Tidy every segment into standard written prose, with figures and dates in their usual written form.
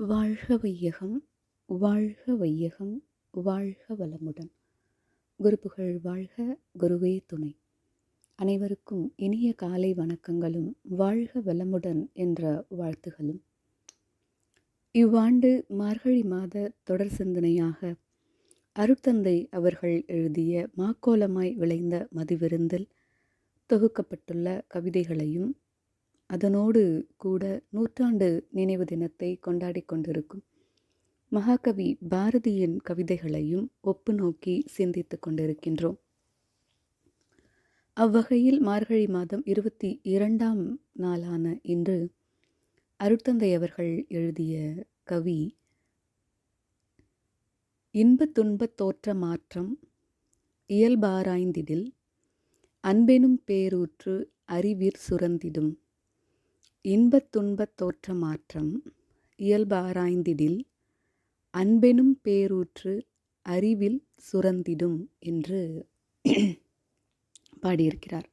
வாழ்க வையகம், வாழ்க வையகம், வாழ்க வளமுடன். குருப்புகழ் வாழ்க, குருவே துணை. அனைவருக்கும் இனிய காலை வணக்கங்களும் வாழ்க வளமுடன் என்ற வாழ்த்துகளும். இவ்வாண்டு மார்கழி மாத தொடர் சிந்தனையாக அருட்தந்தை அவர்கள் எழுதிய மாக்கோலமாய் விளைந்த மதிவிருந்தில் தொகுக்கப்பட்டுள்ள கவிதைகளையும் அதனோடு கூட நூற்றாண்டு நினைவு தினத்தை கொண்டாடி கொண்டிருக்கும் மகாகவி பாரதியின் கவிதைகளையும் ஒப்பு நோக்கி சிந்தித்து கொண்டிருக்கின்றோம். அவ்வகையில் மார்கழி மாதம் 22ஆம் நாளான இன்று அருட்தந்தை அவர்கள் எழுதிய கவி இன்ப துன்பத் தோற்ற மாற்றம் இயல்பாராய்ந்திடில் அன்பெனும் பேரூற்று அறிவிற் சுரந்திடும். இன்பத் துன்பத் தோற்ற மாற்றம் இயல்பாராய்ந்திடில் அன்பெனும் பேரூற்று அறிவில் சுரந்திடும் என்று பாடியிருக்கிறார்.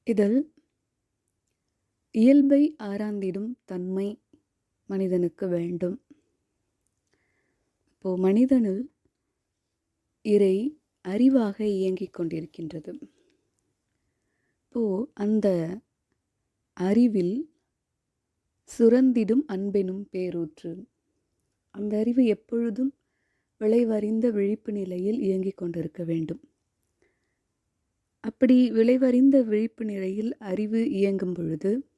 இதில் இயல்பை ஆராய்ந்திடும் தன்மை மனிதனுக்கு வேண்டும். இப்போ மனிதனில் இறை அறிவாக இயங்கிக் கொண்டிருக்கின்றது. இப்போ அந்த அறிவில் சுரந்திடும் அன்பெனும் பேரூற்று, அந்த அறிவு எப்பொழுதும் விளைவறிந்த விழிப்பு நிலையில் இயங்கிக் கொண்டிருக்க வேண்டும். அப்படி விளைவறிந்த விழிப்பு நிலையில் அறிவு இயங்கும் பொழுது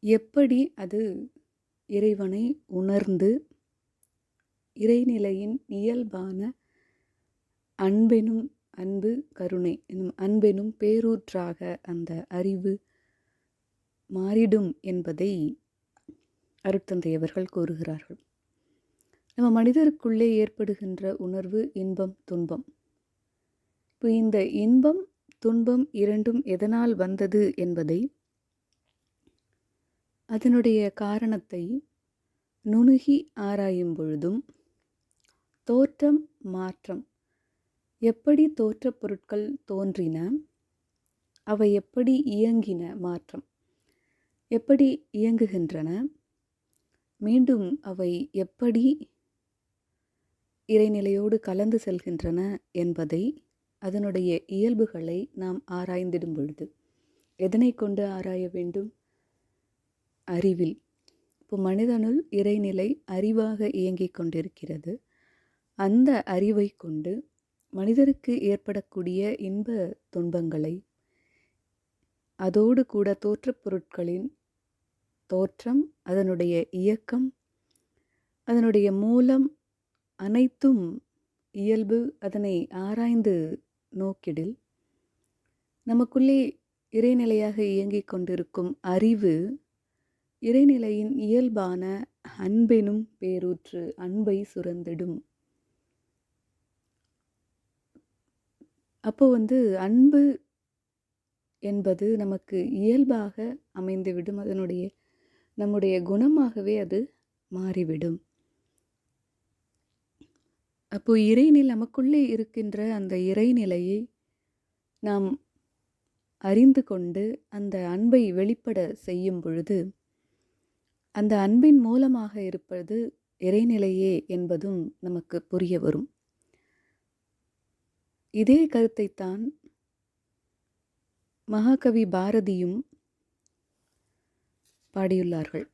எப்படி அது இறைவனை உணர்ந்து இறைநிலையின் இயல்பான அன்பு கருணை என்னும் அன்பெனும் பேரூற்றாக அந்த அறிவு மாறிடும் என்பதை அருட்தந்தை அவர்கள் கூறுகிறார்கள். நம்ம மனிதருக்குள்ளே ஏற்படுகின்ற உணர்வு இன்பம் துன்பம். இப்போ இந்த இன்பம் துன்பம் இரண்டும் எதனால் வந்தது என்பதை, அதனுடைய காரணத்தை நுணுகி ஆராயும் பொழுதும் தோற்றம் மாற்றம், எப்படி தோற்றப் பொருட்கள் தோன்றின, அவை எப்படி இயங்கின, மாற்றம் எப்படி இயங்குகின்றன, மீண்டும் அவை எப்படி இறைநிலையோடு கலந்து செல்கின்றன என்பதை, அதனுடைய இயல்புகளை நாம் ஆராய்ந்திடும் பொழுது எதனை கொண்டு ஆராய வேண்டும்? அறிவில். இப்போ மனிதனுள் இறைநிலை அறிவாக இயங்கிக் கொண்டிருக்கிறது. அந்த அறிவை கொண்டு மனிதருக்கு ஏற்படக்கூடிய இன்ப துன்பங்களை, அதோடு கூட தோற்றப் பொருட்களின் தோற்றம், அதனுடைய இயக்கம், அதனுடைய மூலம் அனைத்தும் இயல்பு, அதனை ஆராய்ந்து நோக்கிடில் நமக்குள்ளே இறைநிலையாக இயங்கிக் கொண்டிருக்கும் அறிவு இறைநிலையின் இயல்பான அன்பெனும் பேரூற்று அன்பை சுரந்திடும். அப்போ அன்பு என்பது நமக்கு இயல்பாக அமைந்துவிடும். அதனுடைய நம்முடைய குணமாகவே அது மாறிவிடும். அப்போ இறைநிலை நமக்குள்ளே இருக்கின்ற அந்த இறைநிலையை நாம் அறிந்து கொண்டு அந்த அன்பை வெளிப்பட செய்யும் பொழுது அந்த அன்பின் மூலமாக இருப்பது இறைநிலையே என்பதும் நமக்கு புரிய வரும். இதே கருத்தைத்தான் மகாகவி பாரதியும் பாடியுள்ளார்கள்.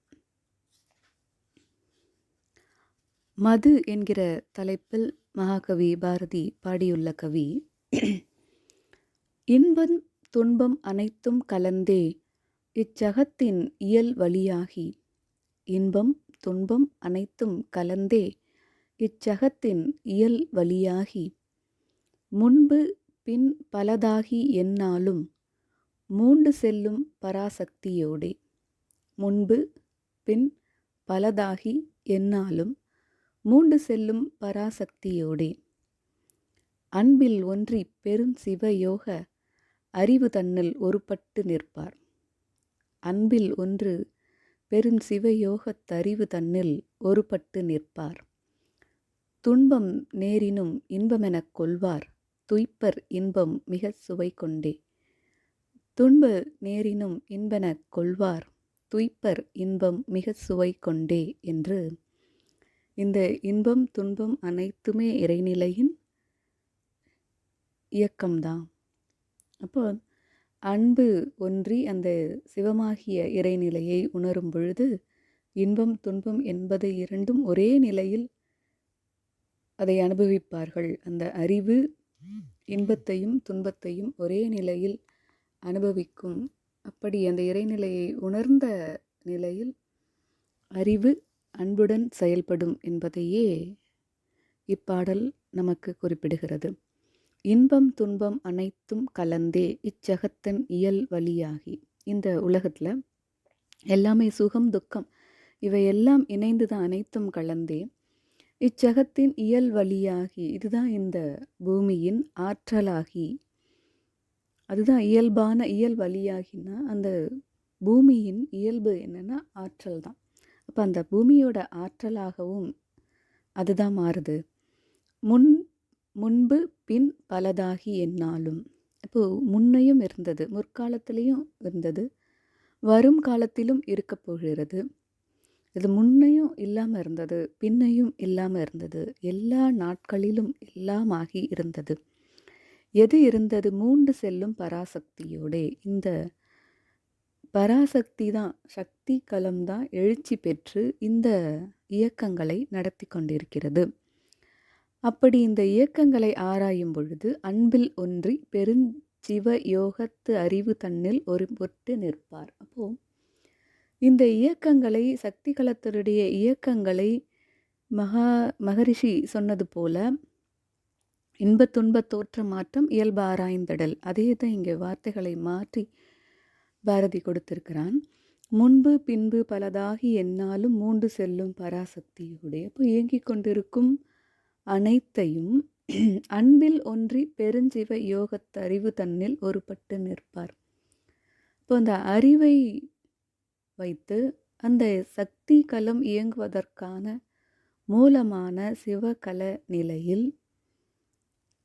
மது என்கிற தலைப்பில் மகாகவி பாரதி பாடியுள்ள கவி, இன்பம் துன்பம் அனைத்தும் கலந்தே இச்சகத்தின் இயல் வழியாகி, இன்பம் துன்பம் அனைத்தும் கலந்தே இச்சகத்தின் இயல் வழியாகி, முன்பு பின் பலதாகி எந்நாளும் மூண்டு செல்லும் பராசக்தியோடே. முன்பு பின் பலதாகி எந்நாளும் மூண்டு செல்லும் பராசக்தியோடே. அன்பில் ஒன்றி பெரும் சிவயோக அறிவு தன்னில் ஒருபட்டு நிற்பார். அன்பில் ஒன்று பெரும் சிவயோகத் தறிவு தன்னில் ஒருபட்டு நிற்பார். துன்பம் நேரினும் இன்பமெனக் கொள்வார் துய்ப்பர் இன்பம் மிகச் சுவை கொண்டே. துன்ப நேரினும் இன்பெனக் கொள்வார் துய்ப்பர் இன்பம் மிக சுவை கொண்டே என்று இந்த இன்பம் துன்பம் அனைத்துமே இறைநிலையின் இயக்கம்தான். அப்போ அன்பு ஒன்றி அந்த சிவமாகிய இறைநிலையை உணரும் பொழுது இன்பம் துன்பம் என்பது இரண்டும் ஒரே நிலையில் அதை அனுபவிப்பார்கள். அந்த அறிவு இன்பத்தையும் துன்பத்தையும் ஒரே நிலையில் அனுபவிக்கும். அப்படி அந்த இறைநிலையை உணர்ந்த நிலையில் அறிவு அன்புடன் செயல்படும் என்பதையே இப்பாடல் நமக்கு குறிப்பிடுகிறது. இன்பம் துன்பம் அனைத்தும் கலந்தே இச்சகத்தின் இயல் வழியாகி. இந்த உலகத்தில் எல்லாமே சுகம் துக்கம் இவையெல்லாம் இணைந்து தான் அனைத்தும் கலந்தே இச்சகத்தின் இயல் வழியாகி, இதுதான் இந்த பூமியின் ஆற்றலாகி, அதுதான் இயல்பான இயல் வழியாகினா அந்த பூமியின் இயல்பு என்னென்னா ஆற்றல் தான். அப்போ அந்த பூமியோட ஆற்றலாகவும் அதுதான் மாறுது. முன்பு பின் பலதாகி என்னாலும். இப்போது முன்னையும் இருந்தது, முற்காலத்திலையும் இருந்தது, வரும் காலத்திலும் இருக்க போகிறது. இது முன்னையும் இல்லாமல் இருந்தது, பின்னையும் இல்லாமல் இருந்தது, எல்லா நாட்களிலும் எல்லாமாகி இருந்தது. எது இருந்தது? மூண்டு செல்லும் பராசக்தியோடே. இந்த பராசக்தி தான், சக்தி களம்தான் எழுச்சி பெற்று இந்த இயக்கங்களை நடத்தி கொண்டிருக்கிறது. அப்படி இந்த இயக்கங்களை ஆராயும் பொழுது அன்பில் ஒன்றி பெருஞ்சிவ யோகத்து அறிவு தன்னில் ஒரு பொட்டு நிற்பார். அப்போது இந்த இயக்கங்களை, சக்தி களத்தினுடைய இயக்கங்களை மகரிஷி சொன்னது போல இன்ப துன்ப தோற்ற மாற்றம் இயல்பு ஆராய்ந்தடல், அதே தான் இங்கே வார்த்தைகளை மாற்றி பாரதி கொடுத்திருக்கிறான். முன்பு பின்பு பலதாகி என்னாலும் மூண்டு செல்லும் பராசக்தியோடைய. அப்போ இயங்கிக் கொண்டிருக்கும் அனைத்தையும் அன்பில் ஒன்றி பெருஞ்சிவ யோகத்து அறிவு தன்னில் ஒரு பட்டு நிற்பார். இப்போ அந்த அறிவை வைத்து அந்த சக்தி களம் இயங்குவதற்கான மூலமான சிவகல நிலையில்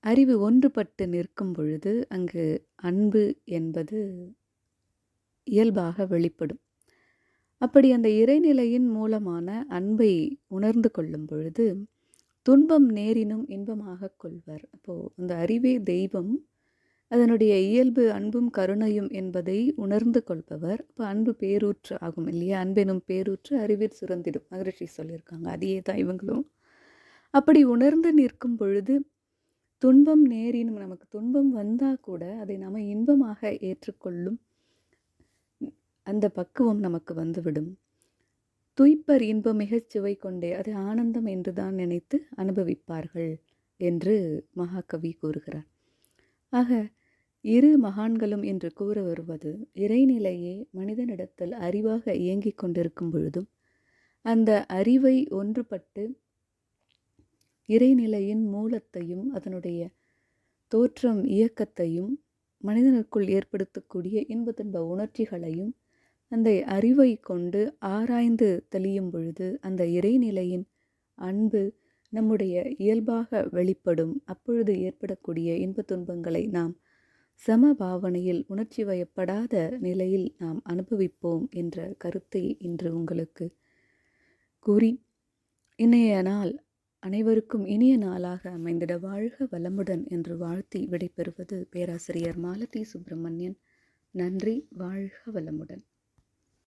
அறிவு ஒன்றுபட்டு நிற்கும் பொழுது அங்கு அன்பு என்பது இயல்பாக வெளிப்படும். அப்படி அந்த இறைநிலையின் மூலமான அன்பை உணர்ந்து கொள்ளும் பொழுது துன்பம் நேரினும் இன்பமாக கொள்வர். அப்போது அந்த அறிவே தெய்வம், அதனுடைய இயல்பு அன்பும் கருணையும் என்பதை உணர்ந்து கொள்பவர். இப்போ அன்பு பேரூற்று ஆகும் இல்லையா? அன்பெனும் பேரூற்று அறிவில் சுரந்திடும், மகரிஷி சொல்லியிருக்காங்க. அதையே தான் இவங்களும். அப்படி உணர்ந்து நிற்கும் பொழுது துன்பம் நேரினும், நமக்கு துன்பம் வந்தால் கூட அதை நாம் இன்பமாக ஏற்றுக்கொள்ளும் அந்த பக்குவம் நமக்கு வந்துவிடும். துய்ப்பர் இன்பம் மிகச் சுவை கொண்டே, அது ஆனந்தம் என்று தான் நினைத்து அனுபவிப்பார்கள் என்று மகாகவி கூறுகிறார். ஆக இரு மகான்களும் என்று கூற வருவது இறைநிலையே மனிதனிடத்தில் அறிவாக இயங்கிக் கொண்டிருக்கும் பொழுதும் அந்த அறிவை ஒன்றுபட்டு இறைநிலையின் மூலத்தையும் அதனுடைய தோற்றம் இயக்கத்தையும் மனிதனுக்குள் ஏற்படுத்தக்கூடிய இன்ப துன்ப உணர்ச்சிகளையும் அந்த அறிவை கொண்டு ஆராய்ந்து தெளியும் பொழுது அந்த இறைநிலையின் அன்பு நம்முடைய இயல்பாக வெளிப்படும். அப்பொழுது ஏற்படக்கூடிய இன்ப துன்பங்களை நாம் சம பாவனையில் உணர்ச்சி வயப்படாத நிலையில் நாம் அனுபவிப்போம் என்ற கருத்தை இன்று உங்களுக்கு கூறி இன்றைய நாள் அனைவருக்கும் இனிய நாளாக அமைந்திட வாழ்க வளமுடன் என்று வாழ்த்தி விடைபெறுவது பேராசிரியர் மாலதி சுப்பிரமணியன். நன்றி. வாழ்க வளமுடன்.